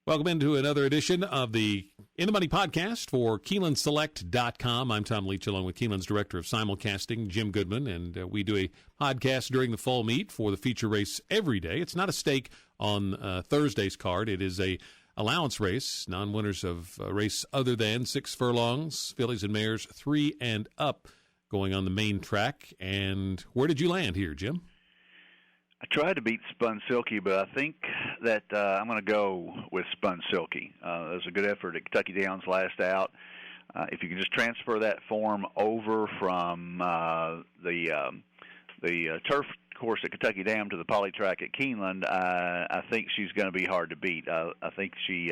Welcome into another edition of the In the Money podcast for KeenelandSelect.com. I'm Tom Leach, along with Keeneland's Director of Simulcasting, Jim Goodman, and we do a podcast during the fall meet for the feature race every day. It's not a stake on Thursday's card. It is a allowance race, non-winners of a race other than 6 furlongs, fillies and mares 3 and up, going on the main track. And where did you land here, Jim? I tried to beat Spun Silky, but I think that I'm going to go with Spun Silky. It was a good effort at Kentucky Downs last out. If you can just transfer that form over from the turf course at Kentucky Dam to the poly track at Keeneland, I think she's going to be hard to beat. I think she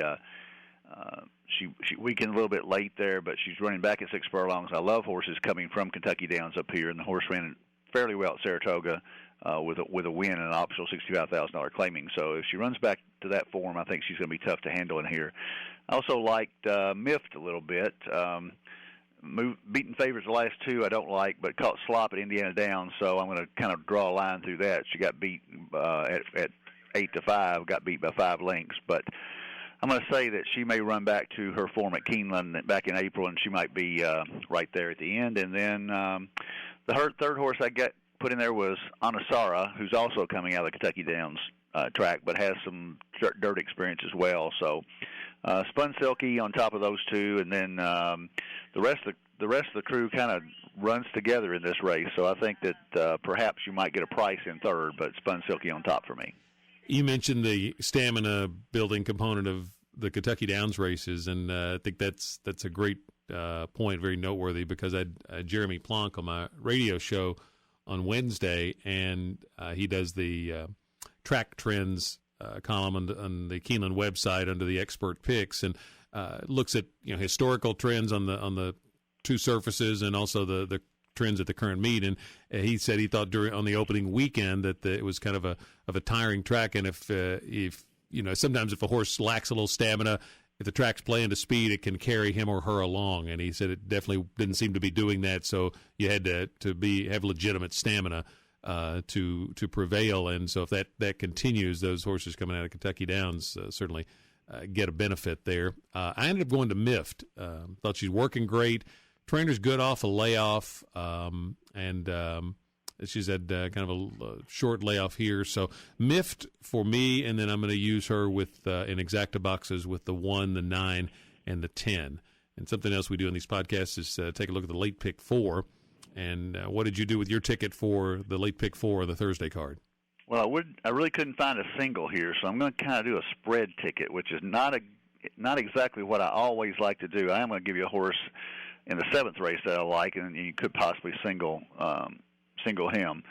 weakened a little bit late there, but she's running back at 6 furlongs. I love horses coming from Kentucky Downs up here, and the horse ran fairly well at Saratoga. With a win and an optional $65,000 claiming. So if she runs back to that form, I think she's going to be tough to handle in here. I also liked Miffed a little bit. Beaten favorites the last 2 I don't like, but caught slop at Indiana Downs, so I'm going to kind of draw a line through that. She got beat at 8-5, got beat by 5 lengths, but I'm going to say that she may run back to her form at Keeneland back in April, and she might be right there at the end. And then the third horse I got put in there was Anasara, who's also coming out of the Kentucky Downs track, but has some dirt experience as well. So Spun Silky on top of those 2, and then the rest of the crew kind of runs together in this race. So I think that perhaps you might get a price in third, but Spun Silky on top for me. You mentioned the stamina building component of the Kentucky Downs races, and I think that's a great point, very noteworthy, because I had Jeremy Plonk on my radio show on Wednesday, and he does the track trends column on the Keeneland website under the expert picks, and looks at historical trends on the 2 surfaces and also the trends at the current meet. And he said he thought on the opening weekend that it was kind of a tiring track, and if sometimes if a horse lacks a little stamina, if the track's playing to speed, it can carry him or her along. And he said it definitely didn't seem to be doing that, so you had to have legitimate stamina to prevail. And so if that continues, those horses coming out of Kentucky Downs certainly get a benefit there. I ended up going to Miffed. Thought she's working great. Trainer's good off a layoff, and she's had kind of a short layoff here. So Miffed for me, and then I'm going to use her with in exacta boxes with the 1, the 9, and the 10. And something else we do in these podcasts is take a look at the late pick 4. And what did you do with your ticket for the late pick 4 of the Thursday card? Well, I really couldn't find a single here, so I'm going to kind of do a spread ticket, which is not exactly what I always like to do. I am going to give you a horse in the 7th race that I like, and you could possibly single him.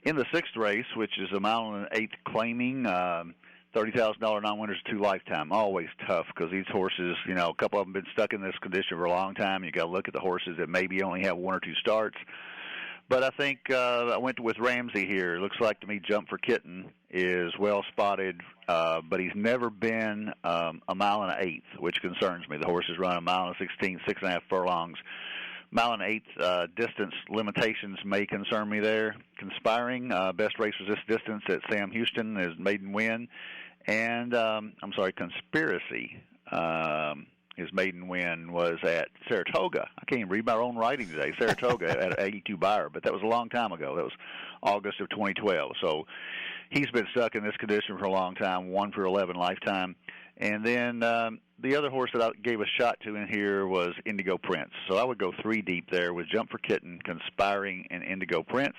In the 6th race, which is a 1.8 claiming, $30,000 non-winners, 2 lifetime. Always tough because these horses, a couple of them have been stuck in this condition for a long time. You got to look at the horses that maybe only have 1 or 2 starts. But I think I went with Ramsey here. Looks like to me Jump for Kitten is well spotted, but he's never been a 1.125, which concerns me. The horse has run a 1.16, 6.5 furlongs. 1.125 distance limitations may concern me there. Conspiring, best race was this distance at Sam Houston, his maiden win. And, Conspiracy, his maiden win was at Saratoga. I can't even read my own writing today. Saratoga at 82 Buyer, but that was a long time ago. That was August of 2012. So he's been stuck in this condition for a long time, 1 for 11 lifetime. And then the other horse that I gave a shot to in here was Indigo Prince. So I would go 3 deep there with Jump for Kitten, Conspiring, and Indigo Prince.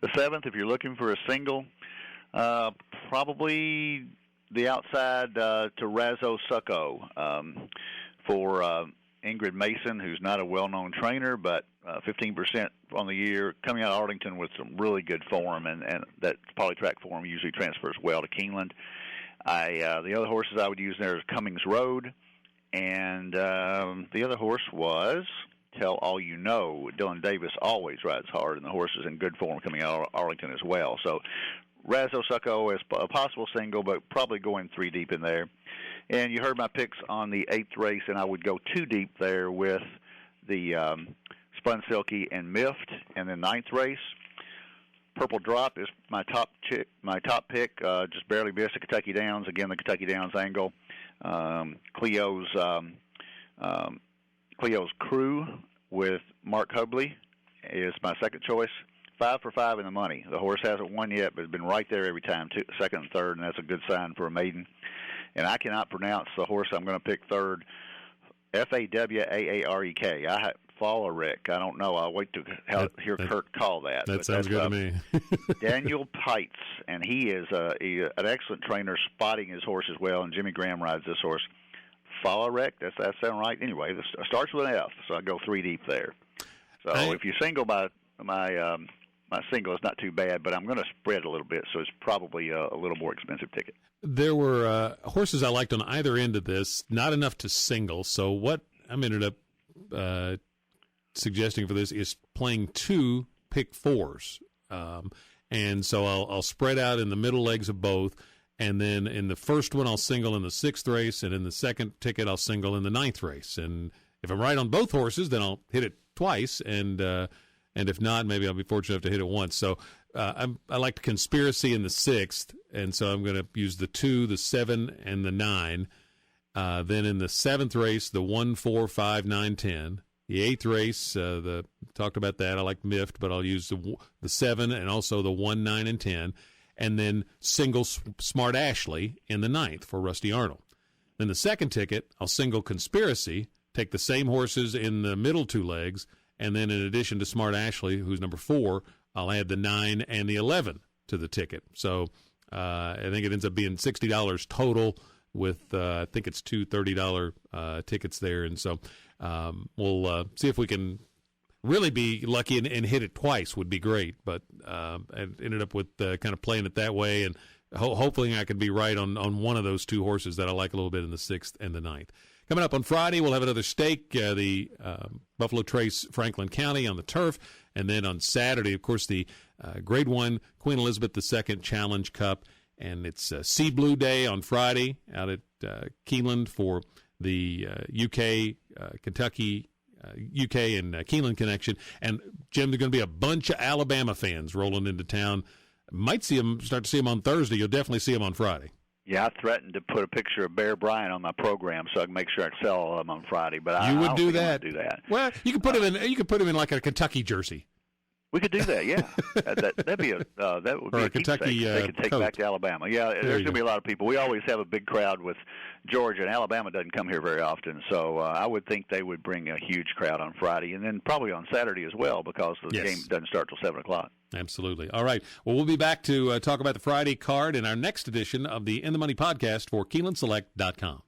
The 7th, if you're looking for a single, probably the outside to Razzo Succo for Ingrid Mason, who's not a well-known trainer, but 15% on the year, coming out of Arlington with some really good form, and that polytrack form usually transfers well to Keeneland. The other horses I would use there is Cummings Road, and the other horse was Tell All You Know. Dylan Davis always rides hard, and the horse is in good form coming out of Arlington as well. So Razzo Succo is a possible single, but probably going 3 deep in there. And you heard my picks on the 8th race, and I would go 2 deep there with the Spun Silky and Miffed. And the 9th race, Purple Drop is my top pick. Just barely missed the Kentucky Downs. Again, the Kentucky Downs angle. Cleo's Crew with Mark Hubley is my second choice. 5 for 5 in the money. The horse hasn't won yet, but has been right there every time, second and third, and that's a good sign for a maiden. And I cannot pronounce the horse I'm going to pick third. Fawaarek. Fawaarek. I don't know. I'll wait to hear Kurt call that. That sounds good to me. Daniel Pites, and he is an excellent trainer, spotting his horse as well. And Jimmy Graham rides this horse. Fawaarek. Does that sound right? Anyway, it starts with an F, so I go 3 deep there. So if you single my single, it's not too bad, but I'm going to spread a little bit, so it's probably a little more expensive ticket. There were horses I liked on either end of this, not enough to single. So what I ended up suggesting for this is playing 2 pick 4s. And so I'll spread out in the middle legs of both. And then in the first one, I'll single in the 6th race. And in the second ticket, I'll single in the 9th race. And if I'm right on both horses, then I'll hit it twice. And if not, maybe I'll be fortunate enough to hit it once. So I liked Conspiracy in the 6th, and so I'm going to use the 2, the 7, and the 9. Then in the 7th race, the 1, 4, 5, 9, 10. The 8th race, talked about that. I like Miffed, but I'll use the 7 and also the 1, 9, and 10. And then single Smart Ashley in the 9th for Rusty Arnold. Then the second ticket, I'll single Conspiracy, take the same horses in the middle 2 legs, and then in addition to Smart Ashley, who's number 4, I'll add the 9 and the 11 to the ticket. So I think it ends up being $60 total with, I think it's 2 $30 tickets there. And so we'll see if we can really be lucky and hit it twice would be great. But I ended up with kind of playing it that way. And hopefully I can be right on one of those 2 horses that I like a little bit in the 6th and the 9th. Coming up on Friday, we'll have another stake, the Buffalo Trace Franklin County on the turf. And then on Saturday, of course, the Grade 1 Queen Elizabeth II Challenge Cup. And it's Sea Blue Day on Friday out at Keeneland for the Kentucky, UK and Keeneland connection. And, Jim, there's going to be a bunch of Alabama fans rolling into town. Might start to see them on Thursday. You'll definitely see them on Friday. Yeah, I threatened to put a picture of Bear Bryant on my program so I can make sure I can sell all of them on Friday. But you would I do don't that. do that. Well, you could put him in. You could put him in like a Kentucky jersey. We could do that. Yeah, that'd be that would be a Kentucky they could take coat. back to Alabama. Yeah, there's going to be a lot of people. We always have a big crowd with Georgia, and Alabama doesn't come here very often. So I would think they would bring a huge crowd on Friday, and then probably on Saturday as well because the game doesn't start till 7:00. Absolutely. All right. Well, we'll be back to talk about the Friday card in our next edition of the In the Money podcast for KeenelandSelect.com.